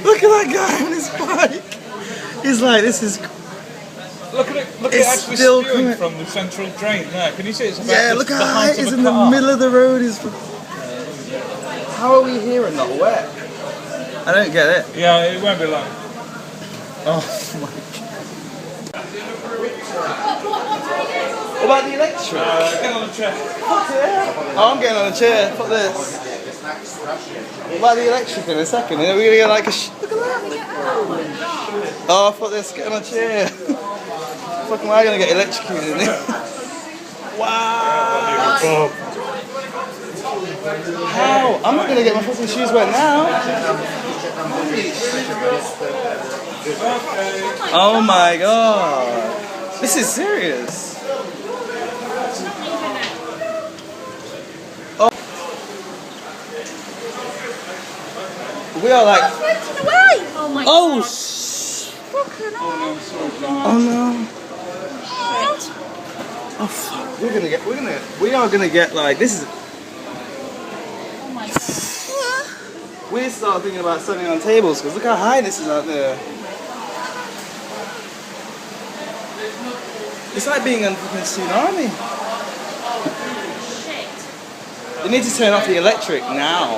Look at that guy on his bike. He's like, this is. Look at it! Look at it actually spewing from the central drain there. Can you see it's about Yeah, look how high it is in the middle of the road. How are we here and not wet? I don't get it. Yeah, it won't be long. Oh my god. What about the electric? Get on the chair. Oh, I'm getting on a chair. Fuck this. What about the electric in a second? Are we gonna get like a look at that. Oh, fuck this. Get on a chair. Fuck, am I gonna get electrocuted in here? Wow. How? I'm not gonna get my fucking shoes wet now. Oh my god. This is serious. Oh. We are like. Oh my Oh. god. Oh no. Oh fuck. We are gonna get like this is. Oh my god. We need to start thinking about standing on tables because look how high this is out there. It's like being on fucking tsunami. Shit. You need to turn off the electric now.